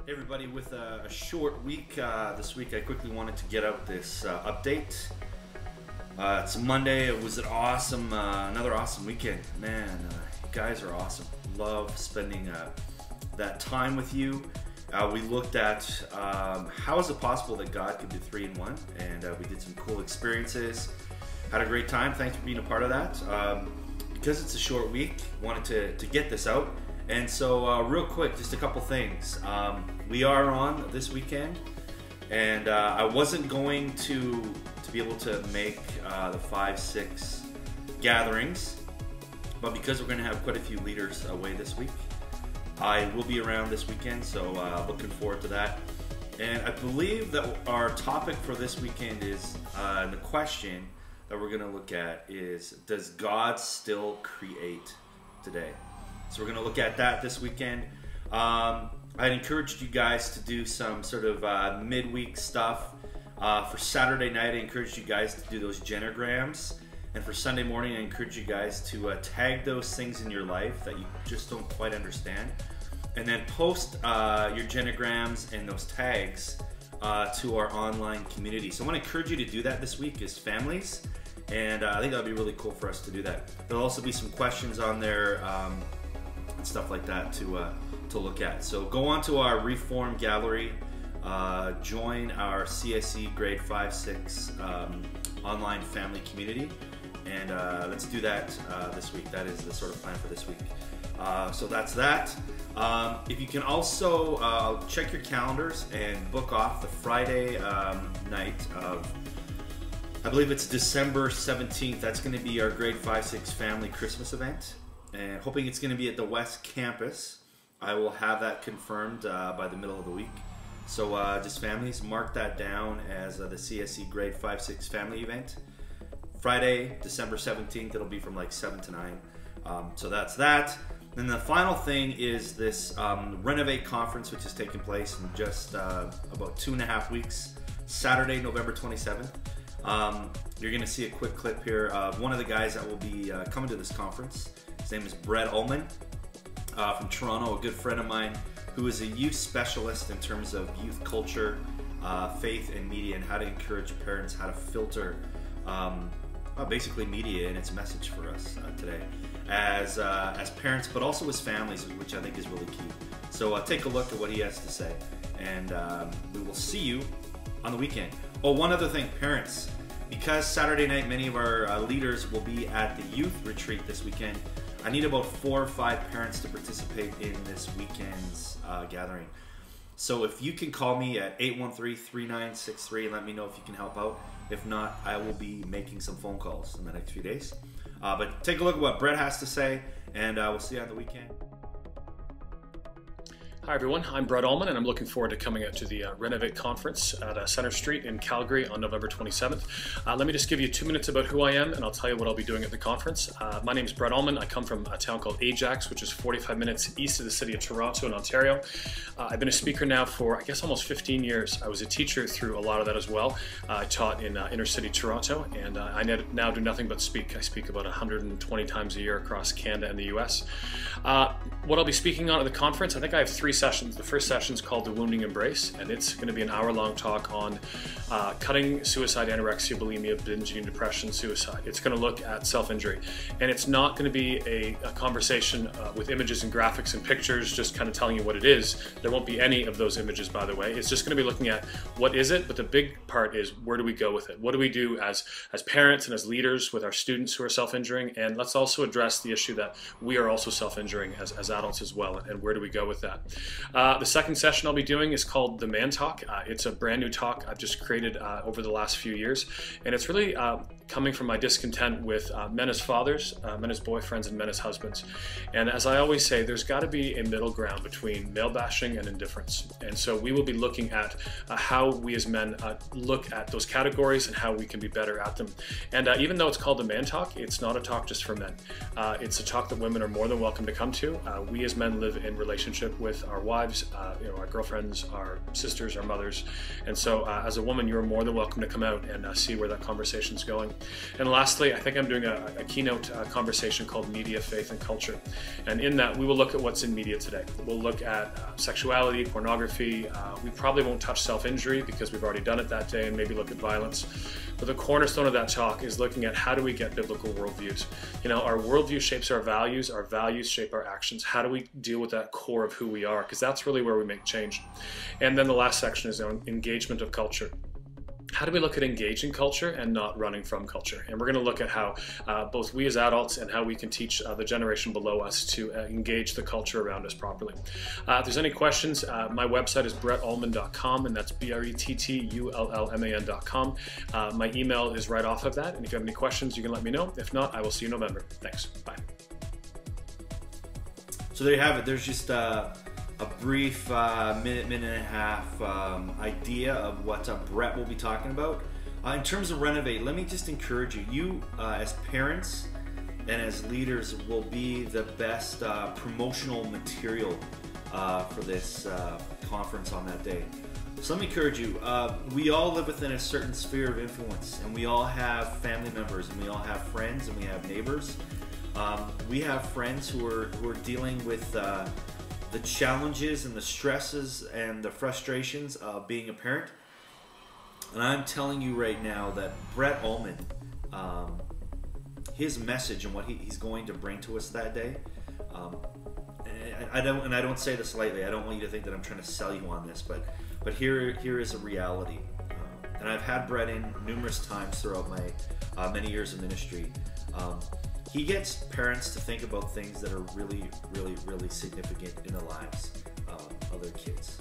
Hey everybody, with a short week this week, I quickly wanted to get out this update. It's Monday. It was an awesome, another awesome weekend. Man, you guys are awesome. Love spending that time with you. We looked at how is it possible that God could do 3 in 1, and we did some cool experiences. Had a great time. Thanks for being a part of that. Because it's a short week, wanted to get this out. And so real quick, just a couple things. We are on this weekend, and I wasn't going to be able to make the 5-6 gatherings, but because we're going to have quite a few leaders away this week, I will be around this weekend, so looking forward to that. And I believe that our topic for this weekend is, the question that we're going to look at is, does God still create today? So we're going to look at that this weekend. I'd encouraged you guys to do some sort of midweek stuff. For Saturday night, I encouraged you guys to do those genograms. And for Sunday morning, I encourage you guys to tag those things in your life that you just don't quite understand. And then post your genograms and those tags to our online community. So I want to encourage you to do that this week as families. And I think that would be really cool for us to do that. There'll also be some questions on there and stuff like that to look at. So go on to our Reform Gallery, join our CSE Grade 5-6 online family community, and let's do that this week. That is the sort of plan for this week. So that's that. If you can also check your calendars and book off the Friday night of, I believe it's December 17th. That's going to be our Grade 5-6 family Christmas event, and hoping it's going to be at the West Campus. I will have that confirmed by the middle of the week. So just families, mark that down as the CSE Grade 5-6 family event. Friday, December 17th, it'll be from like 7 to 9. So that's that. Then the final thing is this Renovate Conference, which is taking place in just about 2.5 weeks, Saturday, November 27th. You're going to see a quick clip here of one of the guys that will be coming to this conference. His name is Brett Ullman from Toronto, a good friend of mine who is a youth specialist in terms of youth culture, faith, and media, and how to encourage parents how to filter basically media and its message for us today as parents, but also as families, which I think is really key. So take a look at what he has to say, and we will see you on the weekend. Oh, one other thing, parents. Because Saturday night many of our leaders will be at the youth retreat this weekend, I need about 4 or 5 parents to participate in this weekend's gathering. So if you can call me at 813-3963 and let me know if you can help out. If not, I will be making some phone calls in the next few days. But take a look at what Brett has to say, and we'll see you on the weekend. Hi everyone, I'm Brett Ullman, and I'm looking forward to coming out to the Renovate Conference at Center Street in Calgary on November 27th. Let me just give you 2 minutes about who I am, and I'll tell you what I'll be doing at the conference. My name is Brett Ullman. I come from a town called Ajax, which is 45 minutes east of the city of Toronto in Ontario. I've been a speaker now for, I guess, almost 15 years. I was a teacher through a lot of that as well. I taught in inner city Toronto, and I now do nothing but speak. I speak about 120 times a year across Canada and the US. What I'll be speaking on at the conference, I think I have 3 sessions. The first session is called The Wounding Embrace, and it's going to be an hour-long talk on cutting suicide, anorexia, bulimia, binge eating, depression, suicide. It's going to look at self-injury, and it's not going to be a conversation with images and graphics and pictures, just kind of telling you what it is. There won't be any of those images, by the way. It's just going to be looking at what is it, but the big part is where do we go with it? What do we do as parents and as leaders with our students who are self-injuring? And let's also address the issue that we are also self-injuring as adults as well, and where do we go with that? The second session I'll be doing is called The Man Talk. It's a brand new talk I've just created over the last few years, and it's really coming from my discontent with men as fathers, men as boyfriends, and men as husbands. And as I always say, there's got to be a middle ground between male bashing and indifference. And so we will be looking at how we as men look at those categories and how we can be better at them. And even though it's called The Man Talk, it's not a talk just for men. It's a talk that women are more than welcome to come to. We as men live in relationship with our our wives, our girlfriends, our sisters, our mothers. And so as a woman, you're more than welcome to come out and see where that conversation's going. And lastly, I think I'm doing a keynote conversation called Media, Faith, and Culture. And in that, we will look at what's in media today. We'll look at sexuality, pornography. We probably won't touch self-injury because we've already done it that day, and maybe look at violence. But the cornerstone of that talk is looking at how do we get biblical worldviews. Our worldview shapes our values shape our actions. How do we deal with that core of who we are? Because that's really where we make change. And then the last section is on engagement of culture. How do we look at engaging culture and not running from culture? And we're going to look at how both we as adults and how we can teach the generation below us to engage the culture around us properly. If there's any questions, my website is brettallman.com, and that's BRETTULLMAN.com. My email is right off of that, and if you have any questions, you can let me know. If not, I will see you in November. Thanks. Bye. So there you have it. There's just a brief minute and a half idea of what Brett will be talking about. In terms of Renovate, let me just encourage you. You as parents and as leaders will be the best promotional material for this conference on that day. So let me encourage you. We all live within a certain sphere of influence, and we all have family members, and we all have friends, and we have neighbors. We have friends who are dealing with the challenges and the stresses and the frustrations of being a parent. And I'm telling you right now that Brett Ullman, his message and what he's going to bring to us that day, I don't say this lightly. I don't want you to think that I'm trying to sell you on this, but here is a reality. And I've had Brett in numerous times throughout my many years of ministry. He gets parents to think about things that are really, really, really significant in the lives of their kids.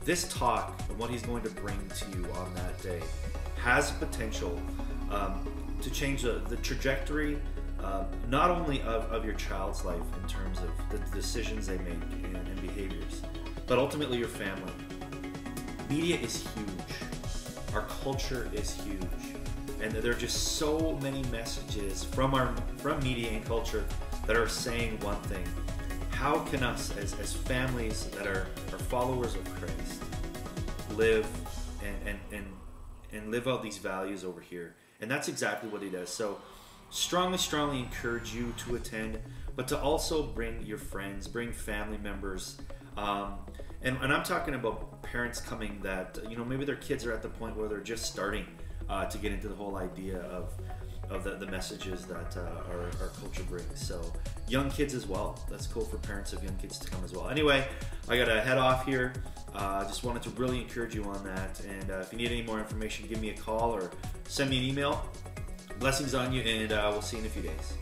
This talk and what he's going to bring to you on that day has potential to change the trajectory not only of your child's life in terms of the decisions they make and behaviors, but ultimately your family. Media is huge. Our culture is huge. And there are just so many messages from media and culture that are saying one thing. How can us as families that are followers of Christ live and live out these values over here? And that's exactly what he does. So strongly encourage you to attend, but to also bring your friends, bring family members. And I'm talking about parents coming that, maybe their kids are at the point where they're just starting to get into the whole idea of the messages that our culture brings. So young kids as well. That's cool for parents of young kids to come as well. Anyway, I gotta head off here. Just wanted to really encourage you on that. And if you need any more information, give me a call or send me an email. Blessings on you, and we'll see you in a few days.